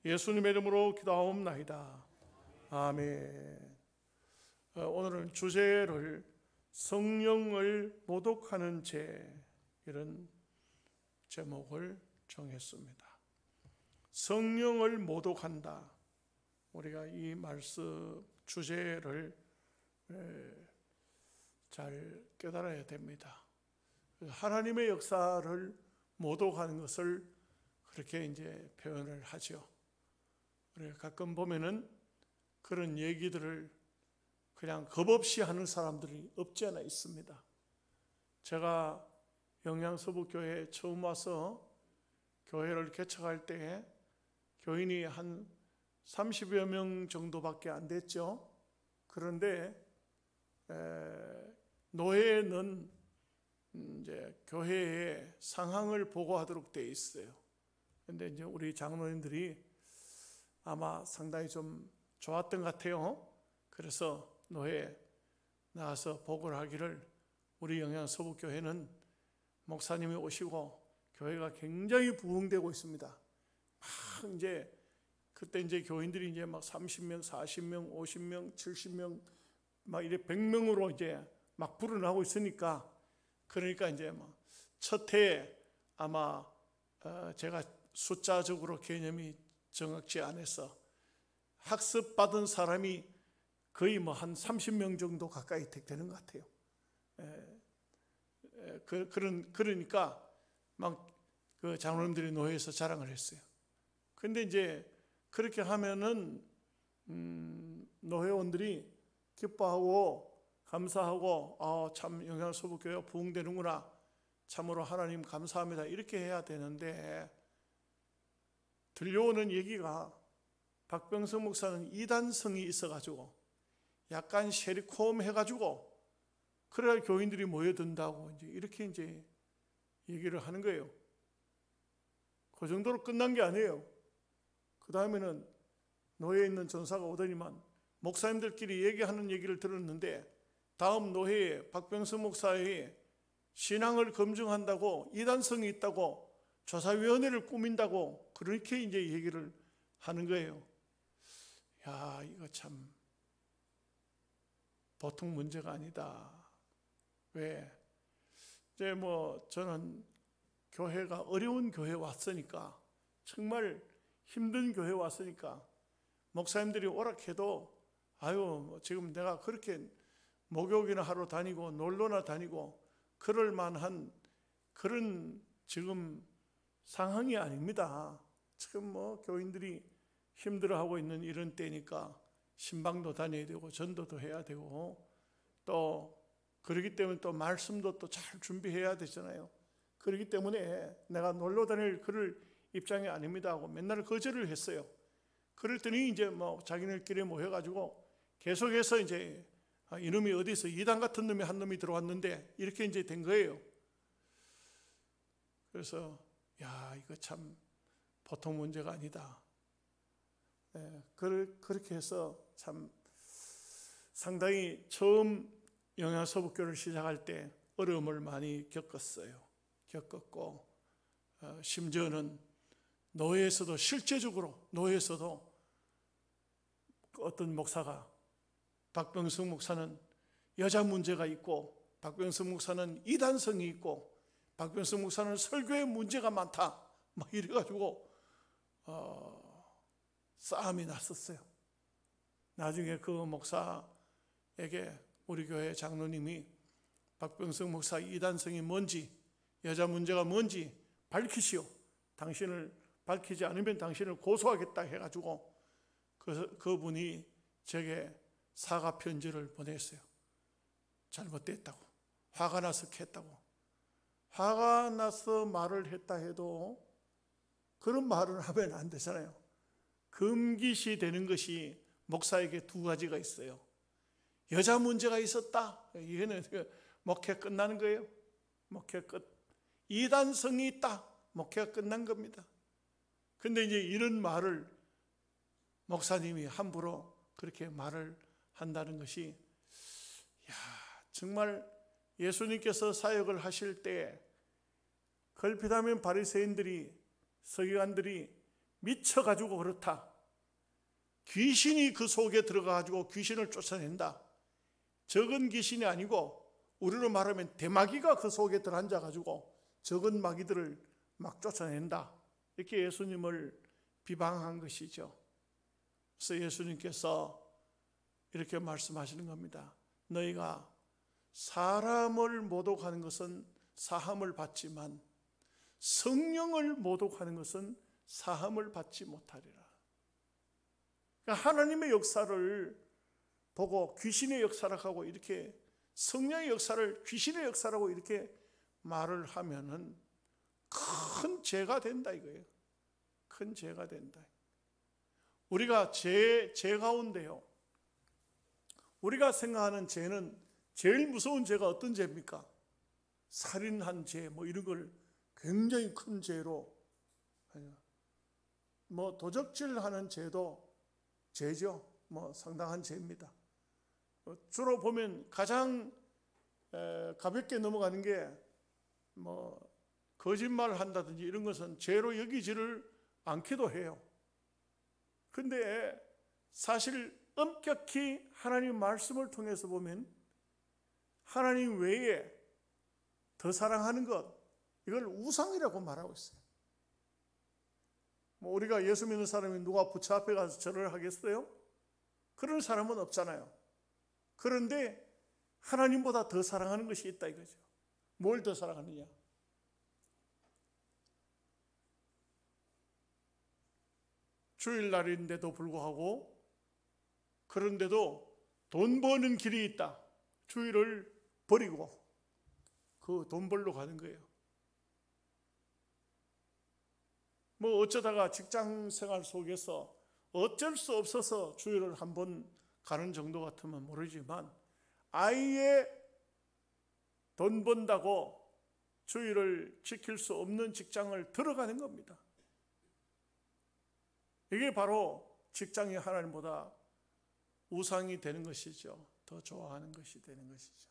예수님의 이름으로 기도하옵나이다. 아멘. 오늘은 주제를 성령을 모독하는 죄, 이런 제목을 정했습니다. 성령을 모독한다. 우리가 이 말씀 주제를 잘 깨달아야 됩니다. 하나님의 역사를 모독하는 것을 그렇게 이제 표현을 하죠. 우리가 가끔 보면은 그런 얘기들을 그냥 겁없이 하는 사람들이 없지 않아 있습니다. 제가 영양서북교회에 처음 와서 교회를 개척할 때 교인이 한 30여 명 정도밖에 안 됐죠. 그런데 노회는 이제 교회의 상황을 보고하도록 되어 있어요. 근데 이제 우리 장로님들이 아마 상당히 좀 좋았던 것 같아요. 그래서 노회에 나와서 보고를 하기를, 우리 영양서북교회는 목사님이 오시고 교회가 굉장히 부흥되고 있습니다. 막 이제 그때 이제 교인들이 이제 막 30명, 40명, 50명, 70명 막 이래 100명으로 이제 막 불어나고 있으니까, 그러니까 이제 막 첫 해에 아마 제가 숫자적으로 개념이 정확치 않아서 학습받은 사람이 거의 뭐 한 30명 정도 가까이 되는 것 같아요. 그러니까 막 그 장로님들이 노회에서 자랑을 했어요. 근데 이제 그렇게 하면은 노회원들이 기뻐하고 감사하고, 참 영양서북교회가 부흥되는구나, 참으로 하나님 감사합니다, 이렇게 해야 되는데, 들려오는 얘기가 박병석 목사는 이단성이 있어가지고 약간 쉐리콤 해가지고 그래야 교인들이 모여든다고 이렇게 이제 얘기를 하는 거예요. 그 정도로 끝난 게 아니에요. 그 다음에는 노회에 있는 전사가 오더니만 목사님들끼리 얘기하는 얘기를 들었는데, 다음 노회에 박병석 목사의 신앙을 검증한다고 이단성이 있다고 조사위원회를 꾸민다고 그렇게 이제 얘기를 하는 거예요. 야, 이거 참 보통 문제가 아니다. 왜? 이제 뭐 저는 교회가 어려운 교회 왔으니까, 정말 힘든 교회 왔으니까 목사님들이 오락해도 뭐 지금 내가 그렇게 목욕이나 하러 다니고 놀러나 다니고 그럴 만한 그런 지금 상황이 아닙니다. 지금 뭐 교인들이 힘들어하고 있는 이런 때니까 신방도 다녀야 되고 전도도 해야 되고, 또 그러기 때문에 또 말씀도 또 잘 준비해야 되잖아요. 그렇기 때문에 내가 놀러 다닐 그럴 입장이 아닙니다 하고 맨날 거절을 했어요. 그랬더니 이제 뭐 자기네끼리 모여가지고 계속해서 이제 이놈이 어디서 이단 같은 놈이 한 놈이 들어왔는데 이렇게 이제 된 거예요. 그래서 야, 이거 참 보통 문제가 아니다. 그렇게 해서 참 상당히 처음 영양서북교를 시작할 때 어려움을 많이 겪었고, 심지어는 노회에서도 실제적으로 노회에서도 어떤 목사가 박병석 목사는 여자 문제가 있고, 박병석 목사는 이단성이 있고, 박병석 목사는 설교에 문제가 많다, 막 이래가지고 싸움이 났었어요. 나중에 그 목사에게 우리 교회 장로님이 박병석 목사 이단성이 뭔지, 여자 문제가 뭔지 밝히시오, 당신을 밝히지 않으면 당신을 고소하겠다 해가지고 그분이 제게 사과 편지를 보냈어요. 잘못됐다고, 화가 나서 했다고. 화가 나서 말을 했다 해도 그런 말을 하면 안 되잖아요. 금기시 되는 것이 목사에게 두 가지가 있어요. 여자 문제가 있었다, 이거는 목회 끝나는 거예요. 목회 끝. 이단성이 있다, 목회가 끝난 겁니다. 근데 이제 이런 말을 목사님이 함부로 그렇게 말을 한다는 것이, 정말 예수님께서 사역을 하실 때 걸핏하면 바리새인들이, 서기관들이 미쳐가지고 그렇다. 귀신이 그 속에 들어가가지고 귀신을 쫓아낸다. 적은 귀신이 아니고 우리로 말하면 대마귀가 그 속에 들어앉아가지고 적은 마귀들을 막 쫓아낸다. 이렇게 예수님을 비방한 것이죠. 그래서 예수님께서 이렇게 말씀하시는 겁니다. 너희가 사람을 모독하는 것은 사함을 받지만 성령을 모독하는 것은 사함을 받지 못하리라. 그러니까 하나님의 역사를 보고 귀신의 역사라고 이렇게 성령의 역사를 귀신의 역사라고 이렇게 말을 하면은 큰 죄가 된다 이거예요. 큰 죄가 된다. 우리가 죄 가운데요. 우리가 생각하는 죄는 제일 무서운 죄가 어떤 죄입니까? 살인한 죄, 뭐 이런 걸 굉장히 큰 죄로, 뭐 도적질하는 죄도 죄죠. 뭐 상당한 죄입니다. 주로 보면 가장 가볍게 넘어가는 게 뭐 거짓말을 한다든지 이런 것은 죄로 여기지를 않기도 해요. 근데 사실 엄격히 하나님 말씀을 통해서 보면 하나님 외에 더 사랑하는 것, 이걸 우상이라고 말하고 있어요. 뭐 우리가 예수 믿는 사람이 누가 부처 앞에 가서 절을 하겠어요? 그런 사람은 없잖아요. 그런데 하나님보다 더 사랑하는 것이 있다 이거죠. 뭘 더 사랑하느냐? 주일날인데도 불구하고 그런데도 돈 버는 길이 있다. 주일을 버리고 그 돈 벌러 가는 거예요. 뭐 어쩌다가 직장 생활 속에서 어쩔 수 없어서 주일을 한번 가는 정도 같으면 모르지만 아예 돈 번다고 주일을 지킬 수 없는 직장을 들어가는 겁니다. 이게 바로 직장이 하나님보다 우상이 되는 것이죠. 더 좋아하는 것이 되는 것이죠.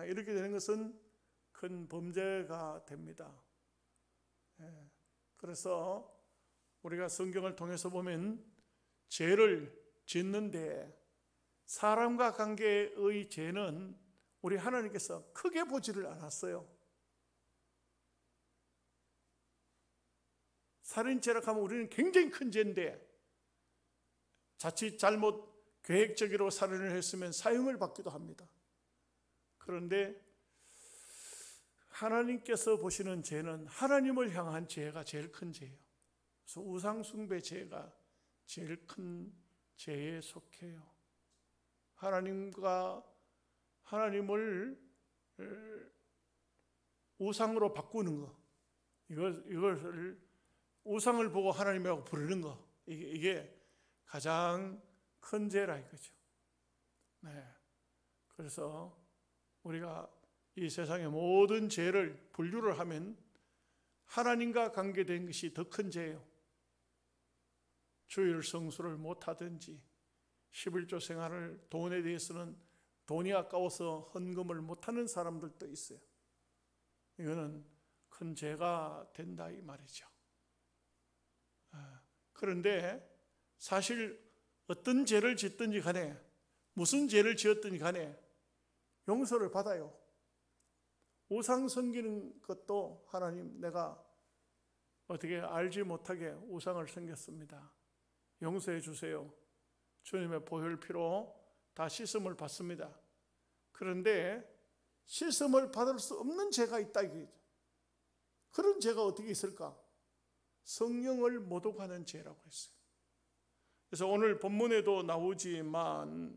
이렇게 되는 것은 큰 범죄가 됩니다. 그래서 우리가 성경을 통해서 보면 죄를 짓는데 사람과 관계의 죄는 우리 하나님께서 크게 보지를 않았어요. 살인죄라고 하면 우리는 굉장히 큰 죄인데 자칫 잘못 계획적으로 살인을 했으면 사형을 받기도 합니다. 그런데 하나님께서 보시는 죄는 하나님을 향한 죄가 제일 큰 죄예요. 그래서 우상숭배 죄가 제일 큰 죄에 속해요. 하나님을 우상으로 바꾸는 거, 이것을 우상을 보고 하나님이라고 부르는 거, 이게 가장 큰 죄라 이거죠. 네. 그래서 우리가 이 세상의 모든 죄를 분류를 하면 하나님과 관계된 것이 더 큰 죄예요. 주일 성수를 못하든지 11조 생활을 돈에 대해서는 돈이 아까워서 헌금을 못하는 사람들도 있어요. 이거는 큰 죄가 된다 이 말이죠. 그런데 사실 어떤 죄를 짓든지 간에 무슨 죄를 지었든지 간에 용서를 받아요. 우상 섬기는 것도 하나님 내가 어떻게 알지 못하게 우상을 섬겼습니다. 용서해 주세요. 주님의 보혈 피로 다 씻음을 받습니다. 그런데 씻음을 받을 수 없는 죄가 있다 이거죠. 그런 죄가 어떻게 있을까? 성령을 모독하는 죄라고 했어요. 그래서 오늘 본문에도 나오지만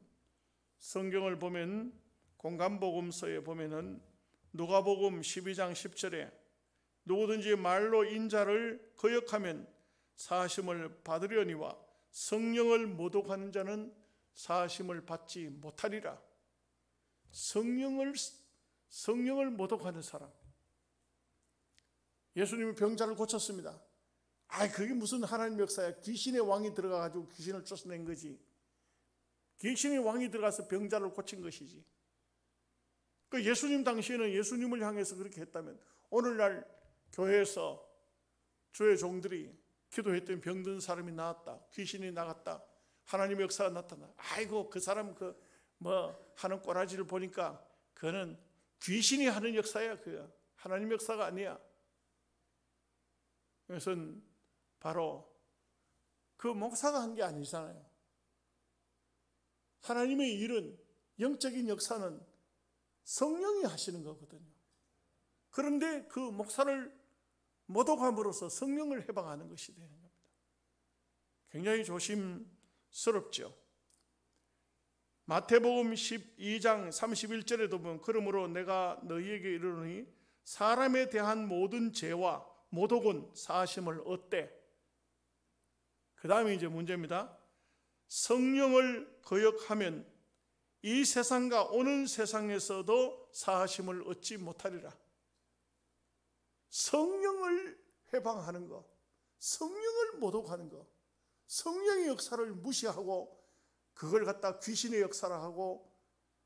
성경을 보면 공간복음서에 보면은 누가복음 12장 10절에 누구든지 말로 인자를 거역하면 사심을 받으려니와 성령을 모독하는 자는 사심을 받지 못하리라. 성령을 모독하는 사람. 예수님이 병자를 고쳤습니다. 그게 무슨 하나님 역사야. 귀신의 왕이 들어가가지고 귀신을 쫓아낸 거지. 귀신의 왕이 들어가서 병자를 고친 것이지. 그 예수님 당시에는 예수님을 향해서 그렇게 했다면 오늘날 교회에서 주의 종들이 기도했더니 병든 사람이 나았다, 귀신이 나갔다, 하나님의 역사가 나타나. 아이고, 그 사람 하는 꼬라지를 보니까 그거는 귀신이 하는 역사야. 그거 하나님 역사가 아니야. 그것은 바로 그 목사가 한 게 아니잖아요. 하나님의 일은, 영적인 역사는 성령이 하시는 거거든요. 그런데 그 목사를 모독함으로써 성령을 해방하는 것이 되는 겁니다. 굉장히 조심스럽죠. 마태복음 12장 31절에도 보면 그러므로 내가 너희에게 이르노니 사람에 대한 모든 죄와 모독은 사하심을 얻되, 그 다음에 이제 문제입니다. 성령을 거역하면 이 세상과 오는 세상에서도 사하심을 얻지 못하리라. 성령을 해방하는 것, 성령을 모독하는 것, 성령의 역사를 무시하고 그걸 갖다 귀신의 역사라 하고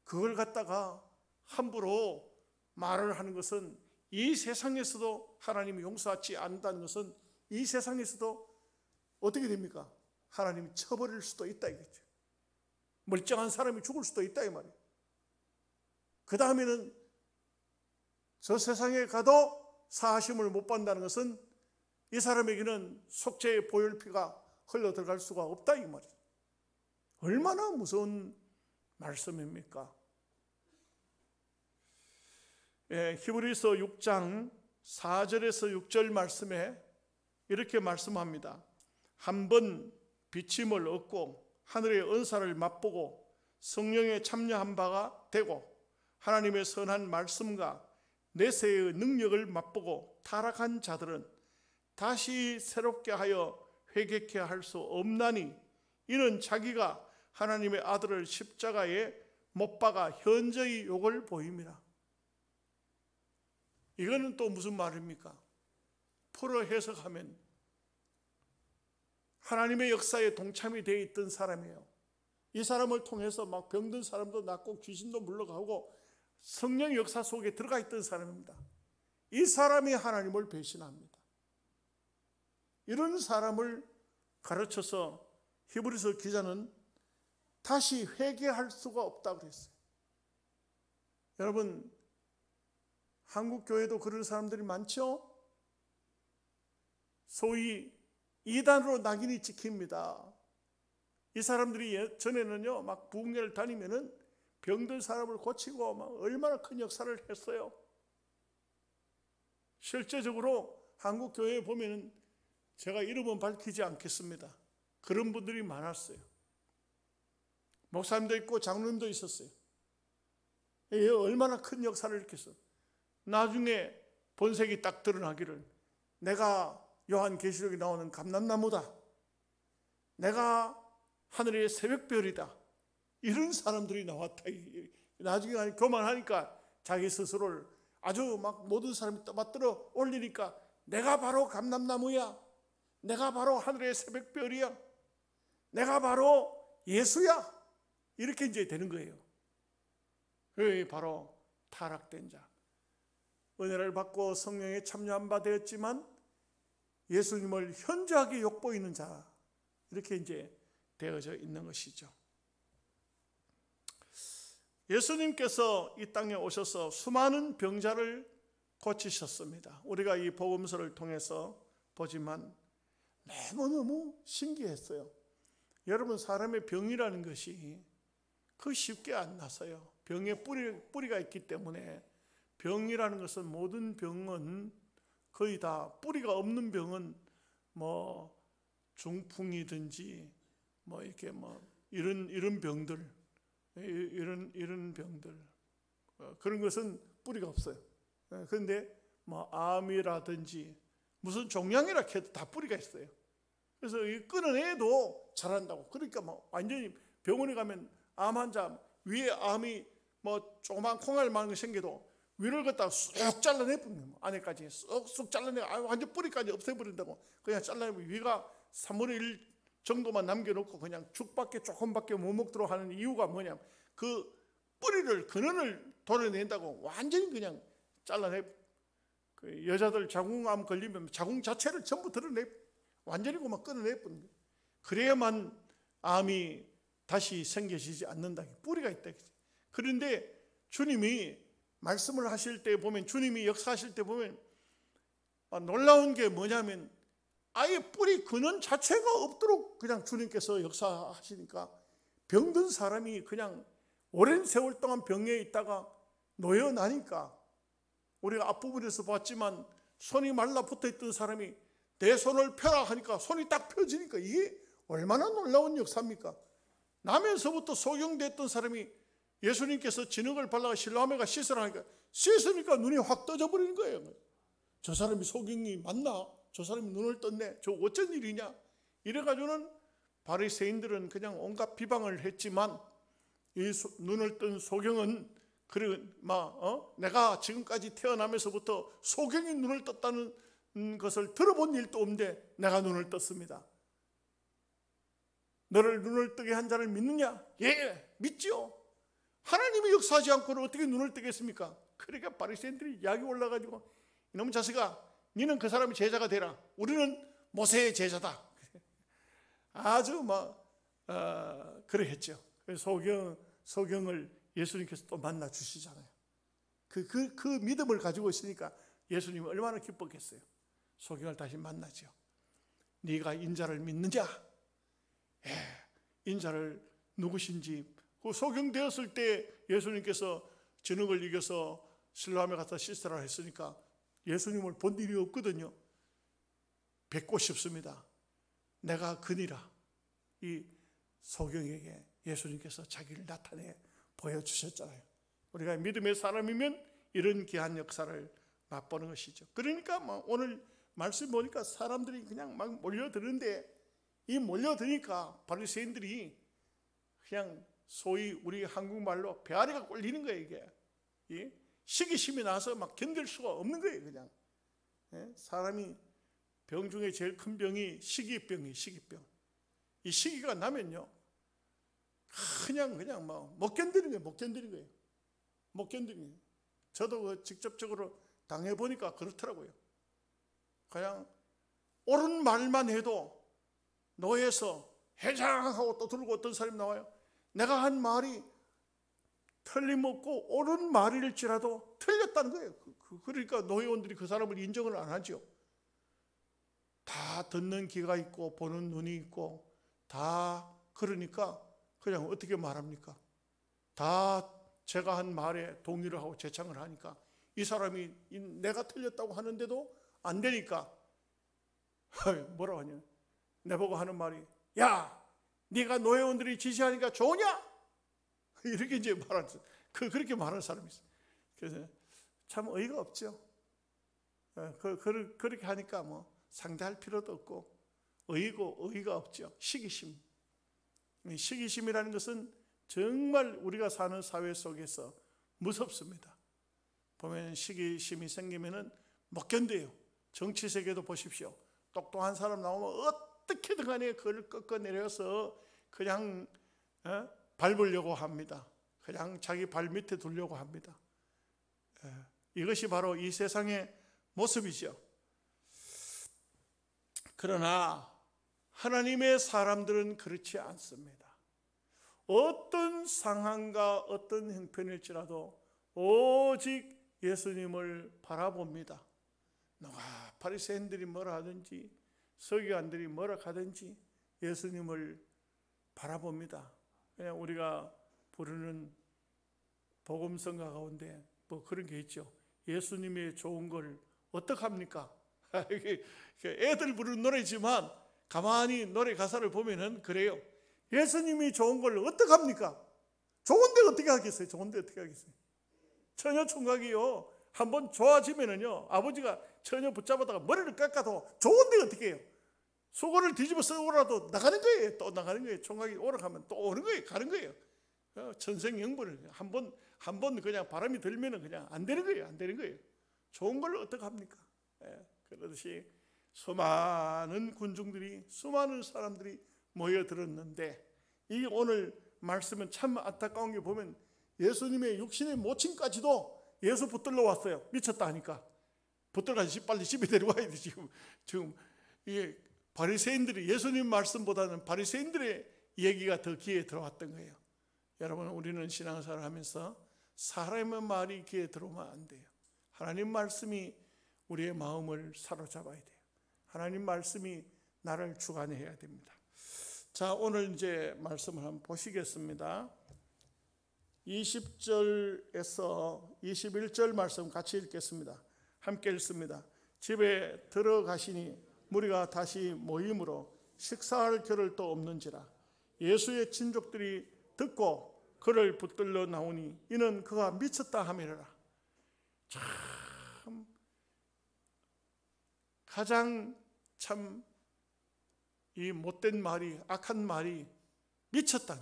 그걸 갖다가 함부로 말을 하는 것은, 이 세상에서도 하나님이 용서하지 않는다는 것은 이 세상에서도 어떻게 됩니까? 하나님이 쳐버릴 수도 있다 이거죠. 멀쩡한 사람이 죽을 수도 있다 이 말이에요. 그 다음에는 저 세상에 가도 사하심을 못 받는다는 것은 이 사람에게는 속죄의 보혈피가 흘러 들어갈 수가 없다 이 말이에요. 얼마나 무서운 말씀입니까? 히브리서 6장 4절에서 6절 말씀에 이렇게 말씀합니다. 한번 비침을 얻고 하늘의 은사를 맛보고 성령에 참여한 바가 되고 하나님의 선한 말씀과 내세의 능력을 맛보고 타락한 자들은 다시 새롭게 하여 회개케 할 수 없나니 이는 자기가 하나님의 아들을 십자가에 못 박아 현저히 욕을 보임이라. 이거는 또 무슨 말입니까? 풀어 해석하면 하나님의 역사에 동참이 되어 있던 사람이에요. 이 사람을 통해서 막 병든 사람도 낫고 귀신도 물러가고 성령 역사 속에 들어가 있던 사람입니다. 이 사람이 하나님을 배신합니다. 이런 사람을 가르쳐서 히브리서 기자는 다시 회개할 수가 없다고 그랬어요. 여러분, 한국 교회도 그런 사람들이 많죠? 소위 이단으로 낙인이 찍힙니다. 이 사람들이 전에는요, 막 부흥회를 다니면은 병든 사람을 고치고 막 얼마나 큰 역사를 했어요. 실제적으로 한국 교회에 보면은 제가 이름은 밝히지 않겠습니다. 그런 분들이 많았어요. 목사님도 있고 장로님도 있었어요. 얼마나 큰 역사를 일으켰어. 나중에 본색이 딱 드러나기를, 내가 요한계시록에 나오는 감람나무다, 내가 하늘의 새벽별이다, 이런 사람들이 나왔다. 나중에 교만하니까 자기 스스로를 아주 막 모든 사람이 떠받들어 올리니까 내가 바로 감람나무야, 내가 바로 하늘의 새벽별이야, 내가 바로 예수야, 이렇게 이제 되는 거예요. 그게 바로 타락된 자, 은혜를 받고 성령에 참여한 바 되었지만 예수님을 현저하게 욕보이는 자, 이렇게 이제 되어져 있는 것이죠. 예수님께서 이 땅에 오셔서 수많은 병자를 고치셨습니다. 우리가 이 복음서를 통해서 보지만 너무너무 신기했어요. 여러분, 사람의 병이라는 것이 그 쉽게 안 나서요. 병에 뿌리가 있기 때문에, 병이라는 것은, 모든 병은 거의 다, 뿌리가 없는 병은 뭐 중풍이든지 뭐 이렇게 뭐 이런 병들, 이런 병들, 그런 것은 뿌리가 없어요. 그런데 뭐 암이라든지 무슨 종양이라 해도 다 뿌리가 있어요. 그래서 이 끊어내도 잘한다고. 그러니까 뭐 완전히 병원에 가면 암 환자 위에 암이 뭐 조그만 콩알만한 거 생겨도 위를 갖다가 쑥 잘라내버리면, 안에까지 쑥 잘라내, 완전 뿌리까지 없애버린다고. 그냥 잘라내면 위가 3분의 1 정도만 남겨놓고 그냥 죽밖에 조금밖에 못 먹도록 하는 이유가 뭐냐, 그 뿌리를, 근원을 도려낸다고 완전히 그냥 잘라내. 그 여자들 자궁암 걸리면 자궁 자체를 전부 드러내, 완전히 그만 끊어내버린 거예요. 그래야만 암이 다시 생겨지지 않는다. 뿌리가 있다. 그런데 주님이 말씀을 하실 때 보면, 주님이 역사하실 때 보면 놀라운 게 뭐냐면 아예 뿌리 근원 자체가 없도록 그냥 주님께서 역사하시니까 병든 사람이 그냥 오랜 세월 동안 병에 있다가 놓여나니까, 우리가 앞부분에서 봤지만 손이 말라 붙어있던 사람이 내 손을 펴라 하니까 손이 딱 펴지니까 이게 얼마나 놀라운 역사입니까? 나면서부터 소경됐던 사람이 예수님께서 진흙을 발라가 실로암에가 씻으라 하니까 씻으니까 눈이 확 떠져 버리는 거예요. 저 사람이 소경이 맞나? 저 사람이 눈을 떴네. 저 어쩐 일이냐? 이래가지고는 바리새인들은 그냥 온갖 비방을 했지만 이 눈을 뜬 소경은 내가 지금까지 태어나면서부터 소경이 눈을 떴다는 것을 들어본 일도 없는데 내가 눈을 떴습니다. 너를 눈을 뜨게 한 자를 믿느냐? 예, 믿지요. 하나님이 역사하지 않고는 어떻게 눈을 뜨겠습니까? 그러니까 바리새인들이 약이 올라가지고 이놈 자식아, 너는 그 사람의 제자가 되라. 우리는 모세의 제자다. 아주 그래 했죠. 소경을 예수님께서 또 만나 주시잖아요. 그 믿음을 가지고 있으니까 예수님이 얼마나 기뻤겠어요. 소경을 다시 만나죠. 네가 인자를 믿느냐? 예, 인자를 누구신지. 그 소경되었을 때 예수님께서 진흙을 이겨서 실로암에 가서 씻으라 했으니까 예수님을 본 일이 없거든요. 뵙고 싶습니다. 내가 그니라. 이 소경에게 예수님께서 자기를 나타내 보여주셨잖아요. 우리가 믿음의 사람이면 이런 귀한 역사를 맛보는 것이죠. 그러니까 오늘 말씀 보니까 사람들이 그냥 막 몰려드는데, 이 몰려드니까 바리새인들이 그냥 소위 우리 한국말로 배앓이가 꼴리는 거예요. 이게 시기심이 나서 막 견딜 수가 없는 거예요. 그냥 사람이 병 중에 제일 큰 병이 시기병이에요. 시기병. 이 시기가 나면요 그냥 못 견디는 거예요. 못 견디는 거예요. 못 견디는 거예요. 저도 직접적으로 당해보니까 그렇더라고요. 그냥 옳은 말만 해도 노예에서 해장하고 또 들고 어떤 사람이 나와요. 내가 한 말이 틀림없고 옳은 말일지라도 틀렸다는 거예요. 그러니까 노예원들이 그 사람을 인정을 안 하죠. 다 듣는 귀가 있고 보는 눈이 있고 다 그러니까 그냥 어떻게 말합니까? 다 제가 한 말에 동의를 하고 제창을 하니까 이 사람이 내가 틀렸다고 하는데도 안 되니까 뭐라고 하냐? 내보고 하는 말이, 야, 네가 노예원들이 지시하니까 좋으냐? 이렇게 이제 그렇게 말하는 사람이 있어요. 그래서 참 어이가 없죠. 그렇게 하니까 상대할 필요도 없고 어이가 없죠. 시기심. 시기심이라는 것은 정말 우리가 사는 사회 속에서 무섭습니다. 보면 시기심이 생기면은 못 견뎌요. 정치 세계도 보십시오. 똑똑한 사람 나오면 어떻게든 간에 그걸 꺾어내려서 그냥 밟으려고 합니다. 그냥 자기 발 밑에 두려고 합니다. 이것이 바로 이 세상의 모습이죠. 그러나 하나님의 사람들은 그렇지 않습니다. 어떤 상황과 어떤 형편일지라도 오직 예수님을 바라봅니다. 누가 바리새인들이 뭐라 하든지 서기관들이 뭐라 하든지 예수님을 바라봅니다. 그냥 우리가 부르는 복음성가 가운데 그런 게 있죠. 예수님의 좋은 걸 어떡합니까? 애들 부르는 노래지만 가만히 노래 가사를 보면은 그래요. 예수님이 좋은 걸 어떡합니까? 좋은데 어떻게 하겠어요? 좋은데 어떻게 하겠어요? 처녀 총각이요, 한번 좋아지면은요, 아버지가 처녀 붙잡아다가 머리를 깎아도 좋은데 어떻게 해요? 속옷을 뒤집어 쓰고라도 나가는 거예요. 또 나가는 거예요. 총각이 오락하면 또 오는 거예요. 가는 거예요. 천생연분을 한 번 그냥 바람이 들면은 그냥 안 되는 거예요. 안 되는 거예요. 좋은 걸 어떡합니까? 그러듯이 수많은 군중들이, 수많은 사람들이 모여들었는데, 이 오늘 말씀은 참 안타까운 게 보면 예수님의 육신의 모친까지도 예수 붙들러 왔어요. 미쳤다 하니까 붙들어가지 빨리 집에 데려와야 돼. 지금 이게 바리새인들이 예수님 말씀보다는 바리새인들의 얘기가 더 귀에 들어왔던 거예요. 여러분, 우리는 신앙생활을 하면서 사람의 말이 귀에 들어오면 안 돼요. 하나님 말씀이 우리의 마음을 사로잡아야 돼요. 하나님 말씀이 나를 주관해야 됩니다. 자, 오늘 이제 말씀을 한번 보시겠습니다. 20절에서 21절 말씀 같이 읽겠습니다. 함께 읽습니다. 집에 들어가시니 무리가 다시 모임으로 식사할 겨를도 없는지라. 예수의 친족들이 듣고 그를 붙들러 나오니 이는 그가 미쳤다 하미라. 참 가장 참 이 못된 말이, 악한 말이 미쳤다.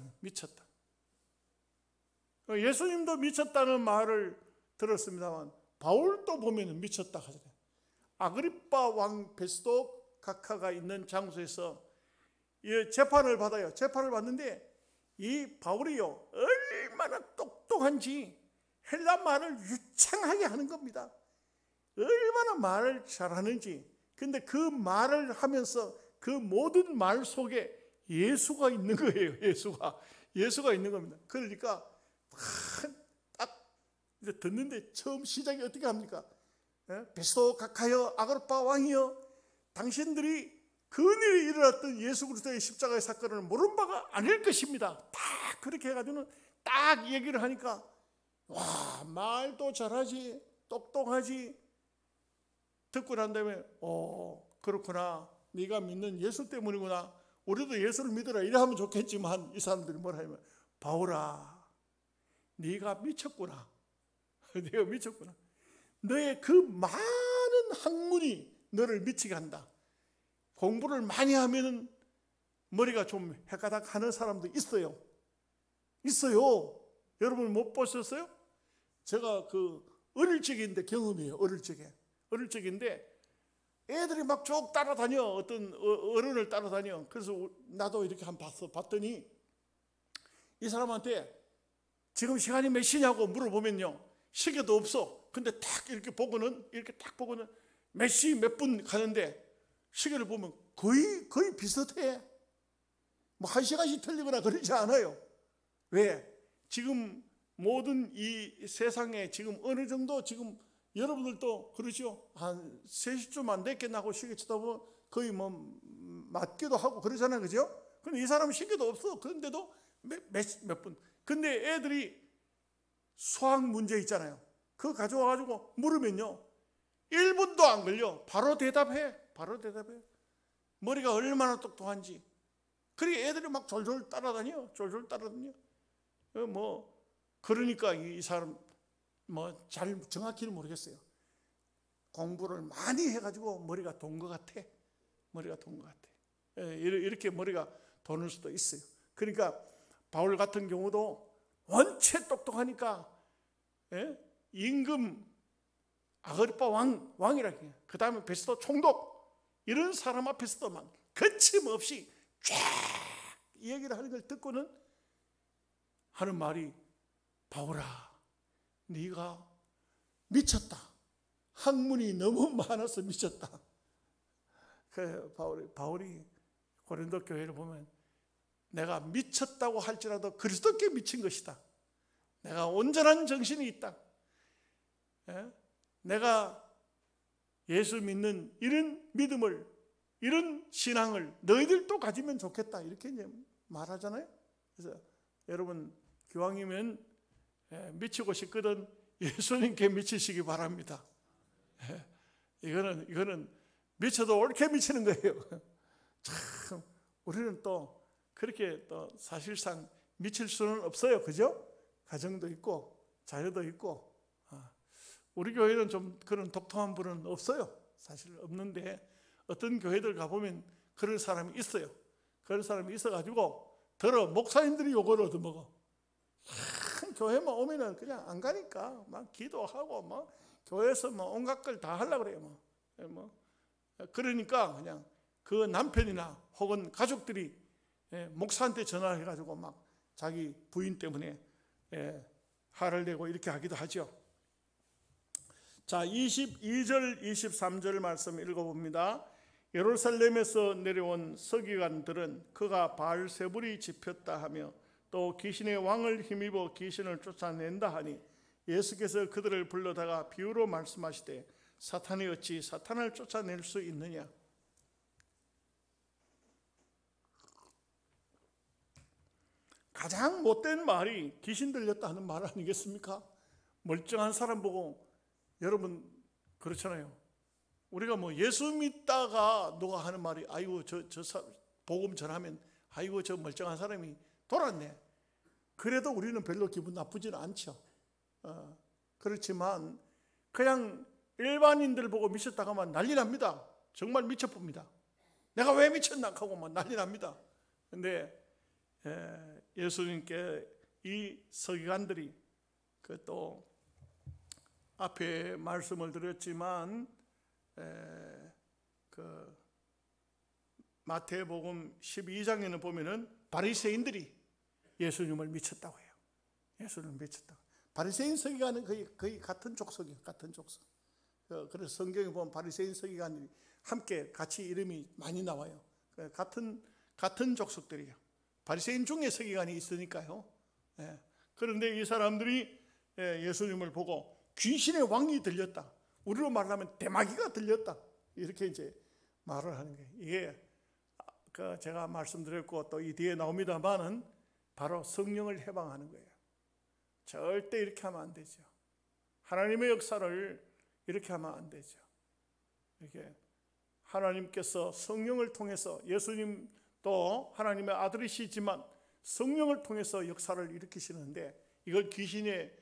예수님도 미쳤다는 말을 들었습니다만 바울도 보면 미쳤다 하잖아요. 아그리빠 왕 베스도 각하가 있는 장소에서 재판을 받아요. 재판을 받는데 이 바울이요, 얼마나 똑똑한지 헬라 말을 유창하게 하는 겁니다. 얼마나 말을 잘하는지. 근데 그 말을 하면서 그 모든 말 속에 예수가 있는 거예요. 예수가 있는 겁니다. 그러니까 딱 이제 듣는데 처음 시작이 어떻게 합니까? 베스도 각하여 아그리빠 왕이여, 당신들이 근일이 일어났던 예수 그리스도의 십자가의 사건을 모른 바가 아닐 것입니다. 딱 그렇게 해가지고는 딱 얘기를 하니까 와, 말도 잘하지, 똑똑하지. 듣고 난 다음에 그렇구나, 네가 믿는 예수 때문이구나, 우리도 예수를 믿으라 이래 하면 좋겠지만 이 사람들이 뭐라 하면 바울아, 네가 미쳤구나. 네가 미쳤구나. 너의 그 많은 학문이 너를 미치게 한다. 공부를 많이 하면 머리가 좀 헷가닥 하는 사람도 있어요. 여러분 못 보셨어요? 제가 어릴 적인데 경험이에요. 어릴 적인데 애들이 막 쭉 따라다녀. 어떤 어른을 따라다녀. 그래서 나도 이렇게 한번 봤더니 이 사람한테 지금 시간이 몇 시냐고 물어보면요, 시계도 없어. 근데 딱 이렇게 딱 보고는 몇 시 몇 분 가는데 시계를 보면 거의 비슷해. 뭐 1시간씩 틀리거나 그러지 않아요. 왜? 지금 모든 이 세상에 지금 어느 정도, 지금 여러분들도 그러죠. 한 3시쯤 안 됐겠나 하고 시계 쳐다보면 거의 뭐 맞기도 하고 그러잖아요. 그죠? 근데 이 사람은 시계도 없어. 그런데도 몇 분. 근데 애들이 수학 문제 있잖아요. 그거 가져와가지고 물으면요, 1분도 안 걸려. 바로 대답해. 머리가 얼마나 똑똑한지. 그러니까 애들이 막 졸졸 따라다녀. 그러니까 이 사람 잘 정확히는 모르겠어요. 공부를 많이 해가지고 머리가 돈 것 같아. 이렇게 머리가 도는 수도 있어요. 그러니까 바울 같은 경우도 원체 똑똑하니까 임금 아그리빠 왕이라 해요. 그 다음에 베스도 총독, 이런 사람 앞에서도 막 거침없이 쫙 얘기를 하는 걸 듣고는 하는 말이 바울아, 네가 미쳤다. 학문이 너무 많아서 미쳤다. 그 바울이 고린도 교회를 보면 내가 미쳤다고 할지라도 그리스도께 미친 것이다. 내가 온전한 정신이 있다. 내가 예수 믿는 이런 믿음을, 이런 신앙을 너희들도 가지면 좋겠다. 이렇게 이제 말하잖아요. 그래서 여러분 기왕이면 미치고 싶거든 예수님께 미치시기 바랍니다. 이거는 미쳐도 옳게 미치는 거예요. 참 우리는 또 그렇게 또 사실상 미칠 수는 없어요. 그죠? 가정도 있고 자녀도 있고. 우리 교회는 좀 그런 독특한 분은 없어요. 사실 없는데 어떤 교회들 가보면 그런 사람이 있어요. 그런 사람이 있어가지고 목사님들이 요걸 얻어먹어. 교회만 오면은 그냥 안 가니까 막 기도하고 막 교회에서 뭐 온갖 걸 다 하려고 그래요. 그러니까 그냥 그 남편이나 혹은 가족들이 목사한테 전화를 해가지고 막 자기 부인 때문에 화를 내고 이렇게 하기도 하죠. 자, 22절 23절 말씀 읽어봅니다. 예루살렘에서 내려온 서기관들은 그가 바알세불이 집혔다 하며 또 귀신의 왕을 힘입어 귀신을 쫓아낸다 하니 예수께서 그들을 불러다가 비유로 말씀하시되 사탄이 어찌 사탄을 쫓아낼 수 있느냐. 가장 못된 말이 귀신 들렸다 하는 말 아니겠습니까? 멀쩡한 사람 보고, 여러분 그렇잖아요. 우리가 뭐 예수 믿다가 누가 하는 말이 아이고 저 복음 전하면 아이고 저 멀쩡한 사람이 돌았네. 그래도 우리는 별로 기분 나쁘지는 않죠. 그렇지만 그냥 일반인들 보고 미쳤다고 하면 난리 납니다. 정말 미쳐봅니다. 내가 왜 미쳤나 하고 막 난리 납니다. 근데 예수님께 이 서기관들이 그 또 앞에 말씀을 드렸지만 그 마태복음 12장에는 보면은 바리새인들이 예수님을 미쳤다고 해요. 예수님을 미쳤다. 바리새인 서기관은 거의 같은 족속이에요. 같은 족속. 그래서 성경에 보면 바리새인 서기관이 함께 같이 이름이 많이 나와요. 같은 족속들이에요. 바리새인 중에 서기관이 있으니까요. 그런데 이 사람들이 예수님을 보고 귀신의 왕이 들렸다. 우리로 말하면 대마귀가 들렸다. 이렇게 이제 말을 하는 거예요. 이게 제가 말씀드렸고 또 이 뒤에 나옵니다만은 바로 성령을 해방하는 거예요. 절대 이렇게 하면 안 되죠. 하나님의 역사를 이렇게 하면 안 되죠. 이렇게 하나님께서 성령을 통해서, 예수님도 하나님의 아들이시지만 성령을 통해서 역사를 일으키시는데 이걸 귀신의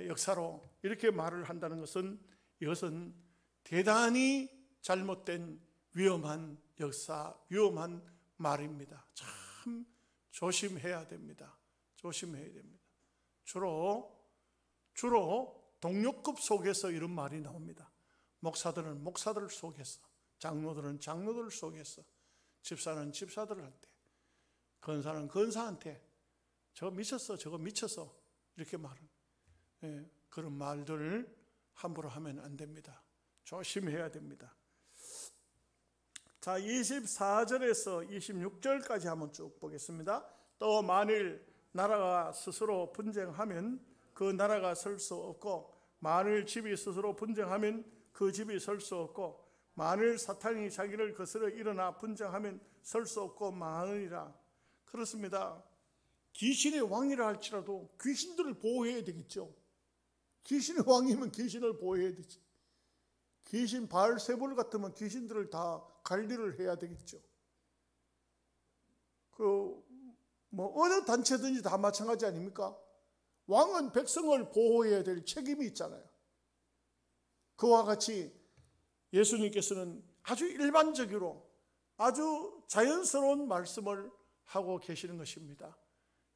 역사로 이렇게 말을 한다는 것은, 이것은 대단히 잘못된 위험한 역사, 위험한 말입니다. 참 조심해야 됩니다. 조심해야 됩니다. 주로 동료급 속에서 이런 말이 나옵니다. 목사들은 목사들 속에서, 장로들은 장로들 속에서, 집사는 집사들한테, 권사는 권사한테 저거 미쳤어, 저거 미쳤어 이렇게 말은, 그런 말들을 함부로 하면 안 됩니다. 조심해야 됩니다. 자, 24절에서 26절까지 한번 쭉 보겠습니다. 또 만일 나라가 스스로 분쟁하면 그 나라가 설 수 없고, 만일 집이 스스로 분쟁하면 그 집이 설 수 없고, 만일 사탄이 자기를 거스려 일어나 분쟁하면 설 수 없고 망하느니라. 그렇습니다. 귀신의 왕이라 할지라도 귀신들을 보호해야 되겠죠. 귀신의 왕이면 귀신을 보호해야 되지. 귀신 바알세불 같으면 귀신들을 다 관리를 해야 되겠죠. 어느 단체든지 다 마찬가지 아닙니까? 왕은 백성을 보호해야 될 책임이 있잖아요. 그와 같이 예수님께서는 아주 일반적으로 아주 자연스러운 말씀을 하고 계시는 것입니다.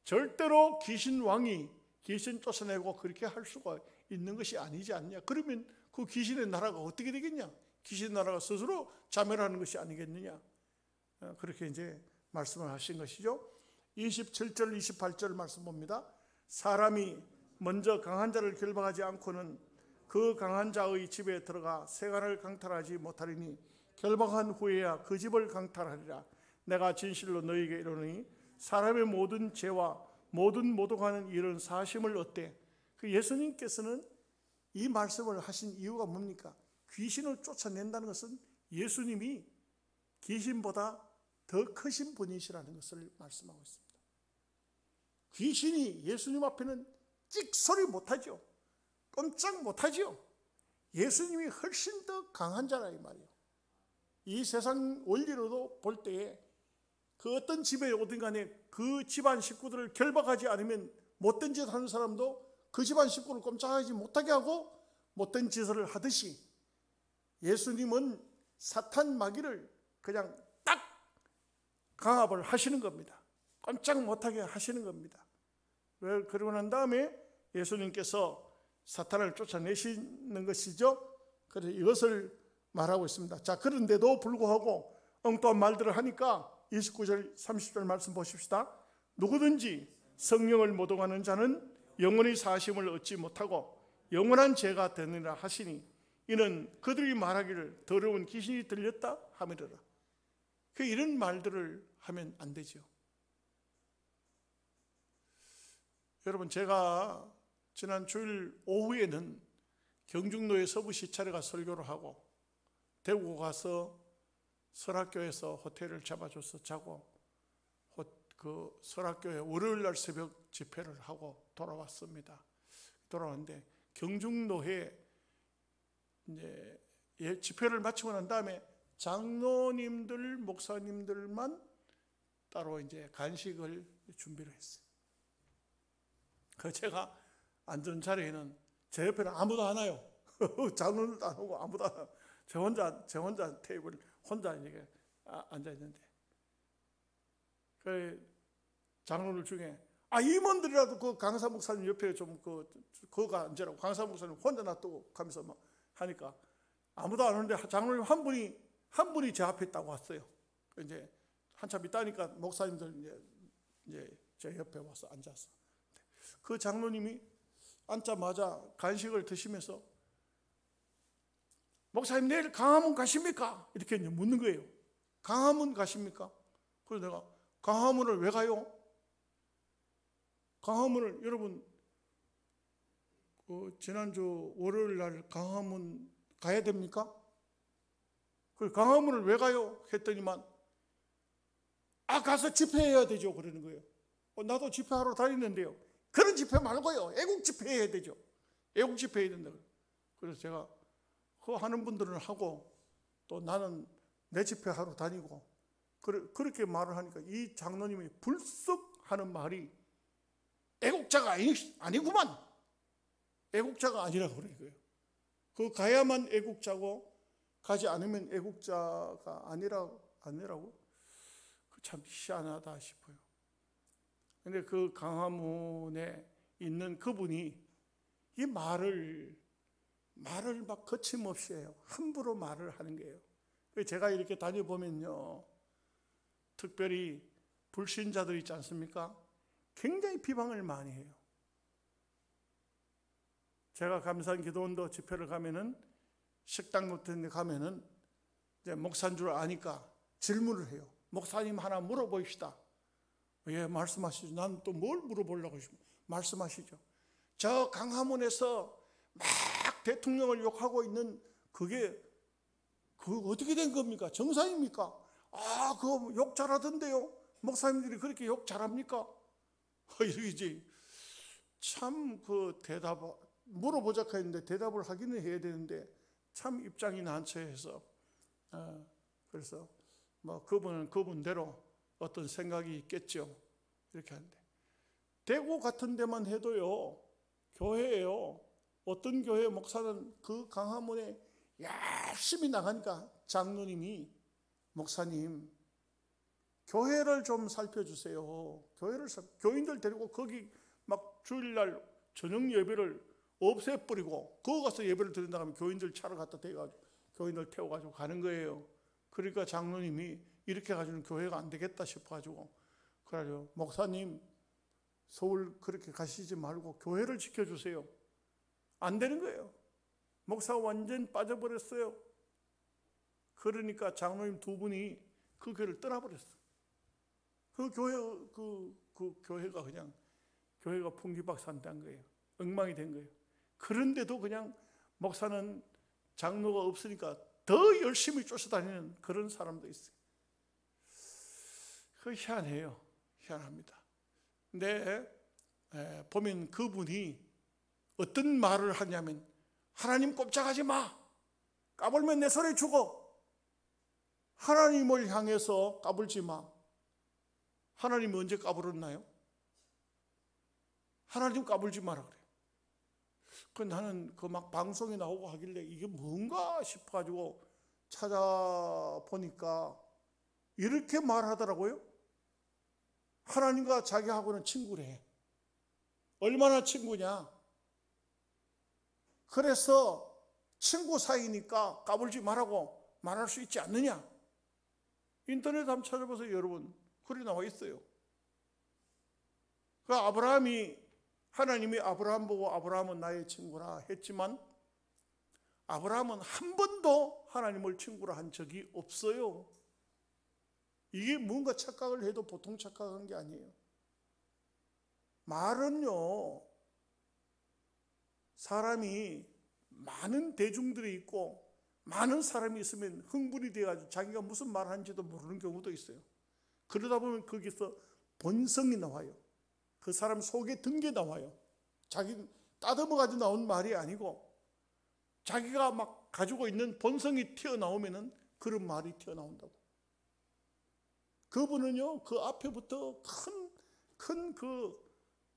절대로 귀신 왕이 귀신 쫓아내고 그렇게 할 수가 있는 것이 아니지 않냐. 그러면 그 귀신의 나라가 어떻게 되겠냐? 귀신 나라가 스스로 자멸하는 것이 아니겠느냐. 그렇게 이제 말씀을 하신 것이죠. 27절 28절 말씀 봅니다. 사람이 먼저 강한 자를 결박하지 않고는 그 강한 자의 집에 들어가 세간을 강탈하지 못하리니 결박한 후에야 그 집을 강탈하리라. 내가 진실로 너희에게 이르노니 사람의 모든 죄와 모든 모독하는 일은 사심을 얻되. 그 예수님께서는 이 말씀을 하신 이유가 뭡니까? 귀신을 쫓아낸다는 것은 예수님이 귀신보다 더 크신 분이시라는 것을 말씀하고 있습니다. 귀신이 예수님 앞에는 찍소리 못하죠. 꼼짝 못하죠. 예수님이 훨씬 더 강한 자라 이 말이에요. 이 세상 원리로도 볼 때에 그 어떤 집에 오든 간에 그 집안 식구들을 결박하지 않으면 못된 짓 하는 사람도 그 집안 식구를 꼼짝하지 못하게 하고 못된 짓을 하듯이 예수님은 사탄 마귀를 그냥 딱 강압을 하시는 겁니다. 꼼짝 못하게 하시는 겁니다. 그러고 난 다음에 예수님께서 사탄을 쫓아내시는 것이죠. 그래서 이것을 말하고 있습니다. 자, 그런데도 불구하고 엉뚱한 말들을 하니까 29절 30절 말씀 보십시다. 누구든지 성령을 모독하는 자는 영원히 사심을 얻지 못하고 영원한 죄가 되느니라 하시니 이는 그들이 말하기를 더러운 귀신이 들렸다 하미르라. 이런 말들을 하면 안 되죠. 여러분, 제가 지난 주일 오후에는 경중로의 서부 시찰에 가 설교를 하고 대구 가서 설악교에서 호텔을 잡아줘서 자고 그 설악교에 월요일 날 새벽 집회를 하고 돌아왔습니다. 돌아왔는데 경중로에 이제 집회를 마치고 난 다음에 장로님들, 목사님들만 따로 이제 간식을 준비를 했어요. 그 제가 앉은 자리에는 제 옆에는 아무도 안 와요. 장로들도 안 오고 아무도 안 와요. 제 혼자 테이블 혼자 이렇게 앉아 있는데 그 장로들 중에 임원들이라도 그 강사 목사님 옆에 좀 그거가 앉으라고 강사 목사님 혼자 놔두고 가면서 막 하니까 아무도 안 오는데 장로님 한 분이 제 앞에 딱 왔어요. 이제 한참 있다니까 목사님들 이제 제 옆에 와서 앉았어. 그 장로님이 앉자마자 간식을 드시면서 목사님 내일 강화문 가십니까? 이렇게 이제 묻는 거예요. 강화문 가십니까? 그래서 내가 강화문을 왜 가요? 강화문을 여러분 지난주 월요일 날 강화문 가야 됩니까? 그 강화문을 왜 가요? 했더니만 가서 집회해야 되죠. 그러는 거예요. 나도 집회하러 다니는데요. 그런 집회 말고요. 애국 집회해야 되죠. 애국 집회해야 된다고. 그래서 제가 그거 하는 분들은 하고 또 나는 내 집회하러 다니고 그렇게 말을 하니까 이 장로님이 불쑥 하는 말이 애국자가 아니구만. 애국자가 아니라고 그러는 거예요. 그 가야만 애국자고 가지 않으면 애국자가 아니라고? 참 희한하다 싶어요. 근데 그 강화문에 있는 그분이 이 말을 막 거침없이 해요. 함부로 말을 하는 거예요. 제가 이렇게 다녀보면요, 특별히 불신자들 있지 않습니까? 굉장히 비방을 많이 해요. 제가 감사한 기도원도 집회를 가면은 식당 같은 데 가면은 이제 목사인 줄 아니까 질문을 해요. 목사님 하나 물어보시다. 예, 말씀하시죠. 난 또 뭘 물어보려고 말씀하시죠. 저 강화문에서 막 대통령을 욕하고 있는 그거 어떻게 된 겁니까? 정상입니까? 그거 욕 잘하던데요. 목사님들이 그렇게 욕 잘합니까? 이러지. 참 물어보자 했는데 대답을 하기는 해야 되는데 참 입장이 난처해서 그래서 뭐 그분은 그분대로 어떤 생각이 있겠죠. 이렇게 하는데 대구 같은 데만 해도요, 교회예요. 어떤 교회 목사는 그 강화문에 열심히 나가니까 장로님이 목사님 교회를 좀 살펴주세요. 교인들 데리고 거기 막 주일날 저녁 예배를 없애버리고 거기 가서 예배를 드린다 하면 교인들 차를 갖다 대가지고 교인들 태워가지고 가는 거예요. 그러니까 장로님이 이렇게 가지고는 교회가 안 되겠다 싶어가지고 그래가지고 목사님 서울 그렇게 가시지 말고 교회를 지켜주세요. 안 되는 거예요. 목사가 완전 빠져버렸어요. 그러니까 장로님 두 분이 그 교회를 떠나버렸어요. 그 교회가 그냥 교회가 풍기박산된 거예요. 엉망이 된 거예요. 그런데도 그냥 목사는 장로가 없으니까 더 열심히 쫓아다니는 그런 사람도 있어요. 그 희한해요. 희한합니다. 근데 보면 그분이 어떤 말을 하냐면 하나님 꼼짝하지 마. 까불면 내 손에 죽어. 하나님을 향해서 까불지 마. 하나님이 언제 까불었나요? 하나님 까불지 마라 그래요. 나는 막 방송에 나오고 하길래 이게 뭔가 싶어가지고 찾아보니까 이렇게 말하더라고요. 하나님과 자기하고는 친구래. 얼마나 친구냐? 그래서 친구 사이니까 까불지 말라고 말할 수 있지 않느냐? 인터넷 한번 찾아보세요, 여러분. 글이 나와 있어요. 하나님이 아브라함 보고 아브라함은 나의 친구라 했지만 아브라함은 한 번도 하나님을 친구로 한 적이 없어요. 이게 뭔가 착각을 해도 보통 착각한 게 아니에요. 말은요, 사람이 많은 대중들이 있고 많은 사람이 있으면 흥분이 돼가지고 자기가 무슨 말 하는지도 모르는 경우도 있어요. 그러다 보면 거기서 본성이 나와요. 그 사람 속에 든 게 나와요. 자기 따듬어가지고 나온 말이 아니고 자기가 막 가지고 있는 본성이 튀어나오면은 그런 말이 튀어나온다고. 그분은요, 그 앞에부터 큰 그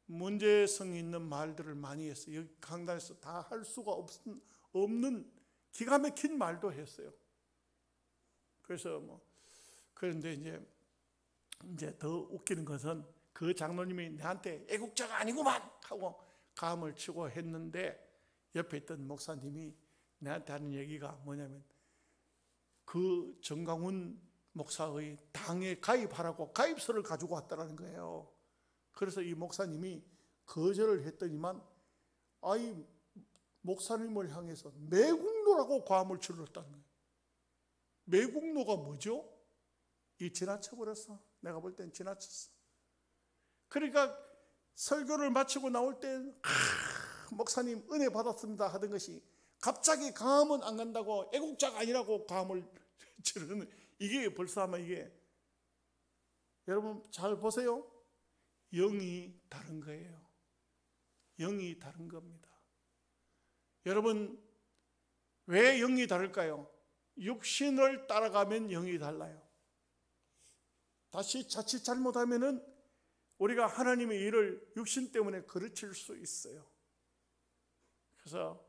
문제성이 있는 말들을 많이 했어요. 여기 강단에서 다 할 수가 없는 기가 막힌 말도 했어요. 그래서 그런데 이제 더 웃기는 것은 그 장로님이 내한테 애국자가 아니구만 하고 감을 치고 했는데 옆에 있던 목사님이 내한테 하는 얘기가 뭐냐면 그 정강훈 목사의 당에 가입하라고 가입서를 가지고 왔다는 거예요. 그래서 이 목사님이 거절을 했더니만 목사님을 향해서 매국노라고 과음을 질렀다는 거예요. 매국노가 뭐죠? 지나쳐버렸어. 내가 볼 땐 지나쳤어. 그러니까 설교를 마치고 나올 때 목사님 은혜 받았습니다 하던 것이 갑자기 강함은 안 간다고 애국자가 아니라고 강함을 치르는, 이게 벌써 아마 이게 여러분 잘 보세요. 영이 다른 거예요. 영이 다른 겁니다. 여러분 왜 영이 다를까요? 육신을 따라가면 영이 달라요. 다시 자칫 잘못하면은 우리가 하나님의 일을 육신 때문에 그르칠 수 있어요. 그래서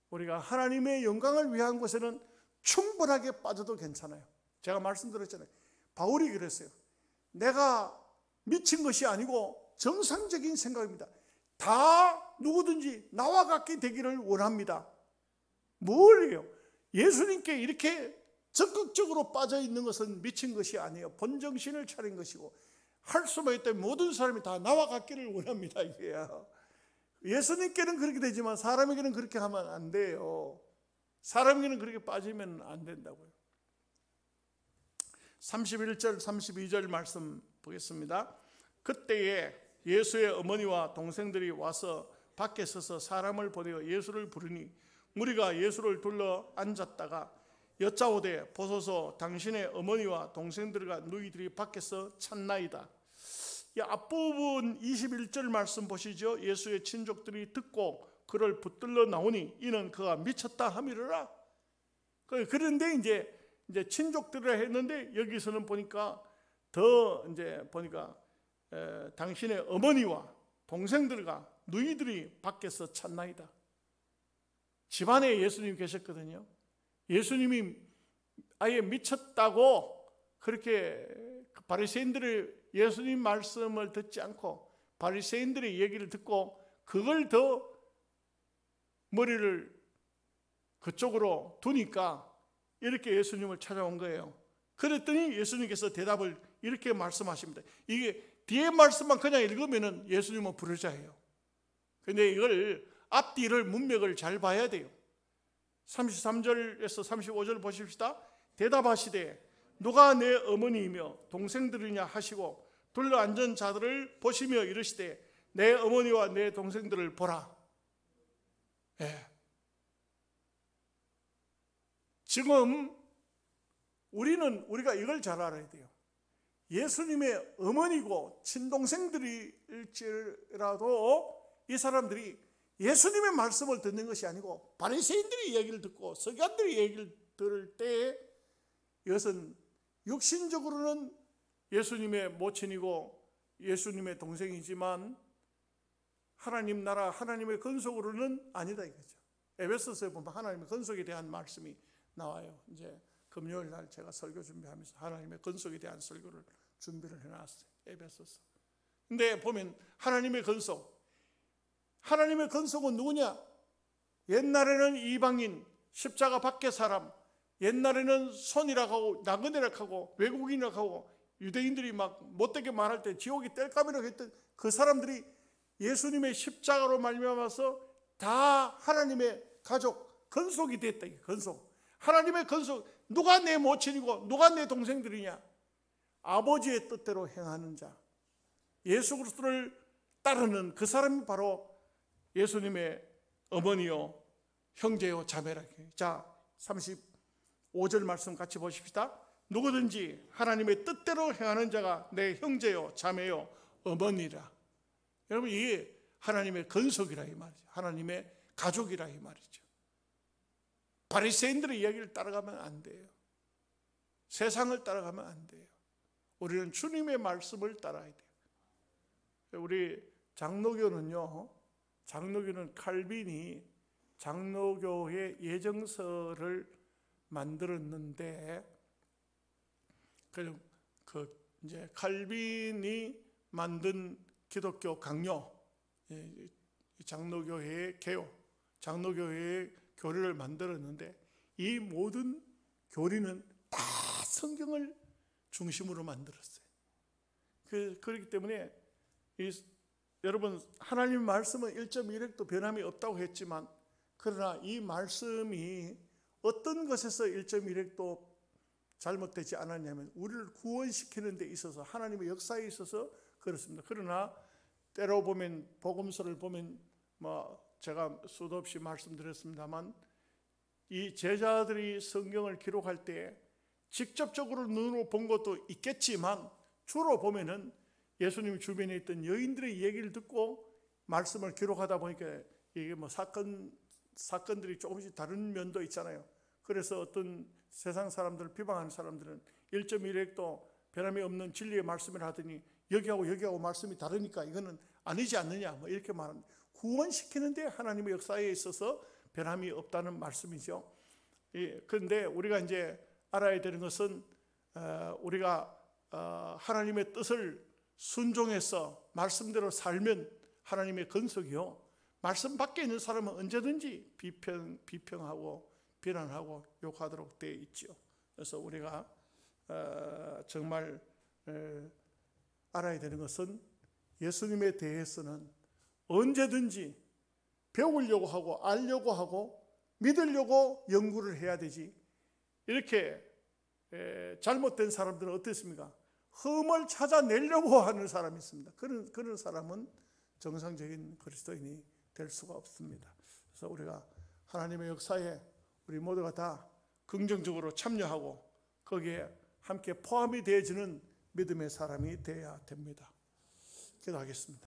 우리가 하나님의 영광을 위한 것에는 충분하게 빠져도 괜찮아요. 제가 말씀드렸잖아요. 바울이 그랬어요. 내가 미친 것이 아니고 정상적인 생각입니다. 다 누구든지 나와 같게 되기를 원합니다. 뭐예요? 예수님께 이렇게 적극적으로 빠져 있는 것은 미친 것이 아니에요. 본정신을 차린 것이고 할 수만 있다면 모든 사람이 다 나와 같기를 원합니다. 이게요. 예수님께는 그렇게 되지만 사람에게는 그렇게 하면 안 돼요. 사람에게는 그렇게 빠지면 안 된다고요. 31절 32절 말씀 보겠습니다. 그때에 예수의 어머니와 동생들이 와서 밖에 서서 사람을 보내어 예수를 부르니 무리가 예수를 둘러 앉았다가 여짜오되 보소서 당신의 어머니와 동생들과 너희들이 밖에서 찾나이다. 이 앞부분 21절 말씀 보시죠. 예수의 친족들이 듣고 그를 붙들러 나오니 이는 그가 미쳤다 함이로라. 그런데 이제 친족들을 했는데 여기서는 보니까 더 이제 보니까 당신의 어머니와 동생들과 너희들이 밖에서 찾나이다. 집안에 예수님 계셨거든요. 예수님이 아예 미쳤다고 그렇게 바리새인들의 예수님 말씀을 듣지 않고 바리새인들의 얘기를 듣고 그걸 더 머리를 그쪽으로 두니까 이렇게 예수님을 찾아온 거예요. 그랬더니 예수님께서 대답을 이렇게 말씀하십니다. 이게 뒤에 말씀만 그냥 읽으면 예수님은 불효자예요. 근데 이걸 앞뒤를 문맥을 잘 봐야 돼요. 33절에서 35절 보십시다. 대답하시되 누가 내 어머니이며 동생들이냐 하시고 둘러 앉은 자들을 보시며 이르시되 내 어머니와 내 동생들을 보라. 지금 우리가 이걸 잘 알아야 돼요. 예수님의 어머니고 친동생들일지라도 이 사람들이 예수님의 말씀을 듣는 것이 아니고 바리새인들의 얘기를 듣고 서기관들의 얘기를 들을 때 이것은 육신적으로는 예수님의 모친이고 예수님의 동생이지만 하나님 나라 하나님의 근속으로는 아니다 이거죠. 에베소서에 보면 하나님의 근속에 대한 말씀이 나와요. 이제 금요일 날 제가 설교 준비하면서 하나님의 근속에 대한 설교를 준비를 해놨어요. 에베소서. 근데 보면 하나님의 근속, 하나님의 근속은 누구냐? 옛날에는 이방인, 십자가 밖의 사람, 옛날에는 손이라고 하고 나그네라고 하고 외국인이라고 하고 유대인들이 막 못되게 말할 때 지옥이 뗄감이라고 했던 그 사람들이 예수님의 십자가로 말미암아서 다 하나님의 가족, 건속이 됐다. 건속. 하나님의 건속. 누가 내 모친이고 누가 내 동생들이냐? 아버지의 뜻대로 행하는 자, 예수 그리스도를 따르는 그 사람이 바로 예수님의 어머니요 형제요 자매라. 자, 35절 말씀 같이 보십시다. 누구든지 하나님의 뜻대로 행하는 자가 내 형제요 자매요 어머니라. 여러분, 이게 하나님의 건속이라 이 말이죠. 하나님의 가족이라 이 말이죠. 바리새인들의 이야기를 따라가면 안 돼요. 세상을 따라가면 안 돼요. 우리는 주님의 말씀을 따라야 돼요. 우리 장로교는요, 장로교는 칼빈이 장로교의 예정서를 만들었는데, 이제 칼빈이 만든 기독교 강요, 장로교회의 개요, 장로교회의 교리를 만들었는데, 이 모든 교리는 다 성경을 중심으로 만들었어요. 그렇기 때문에 여러분, 하나님의 말씀은 1.1획도 변함이 없다고 했지만, 그러나 이 말씀이 어떤 것에서 1.1획도 잘못되지 않았냐면 우리를 구원시키는 데 있어서, 하나님의 역사에 있어서 그렇습니다. 그러나 때로 보면, 복음서를 보면 제가 수도 없이 말씀드렸습니다만, 이 제자들이 성경을 기록할 때 직접적으로 눈으로 본 것도 있겠지만, 주로 보면은 예수님 주변에 있던 여인들의 얘기를 듣고 말씀을 기록하다 보니까 이게 사건들이 조금씩 다른 면도 있잖아요. 그래서 어떤 세상 사람들을 비방하는 사람들은 1.1획도 변함이 없는 진리의 말씀을 하더니 여기하고 말씀이 다르니까 이거는 아니지 않느냐, 이렇게 말합니다. 구원시키는데 하나님의 역사에 있어서 변함이 없다는 말씀이죠. 그런데 우리가 이제 알아야 되는 것은, 우리가 하나님의 뜻을 순종해서 말씀대로 살면 하나님의 건속이요, 말씀 밖에 있는 사람은 언제든지 비평하고 비난하고 욕하도록 되어 있죠. 그래서 우리가 정말 알아야 되는 것은, 예수님에 대해서는 언제든지 배우려고 하고 알려고 하고 믿으려고 연구를 해야 되지, 이렇게 잘못된 사람들은 어떻습니까? 흠을 찾아내려고 하는 사람이 있습니다. 그런 사람은 정상적인 그리스도인이 될 수가 없습니다. 그래서 우리가 하나님의 역사에 우리 모두가 다 긍정적으로 참여하고 거기에 함께 포함이 되어지는 믿음의 사람이 되어야 됩니다. 기도하겠습니다.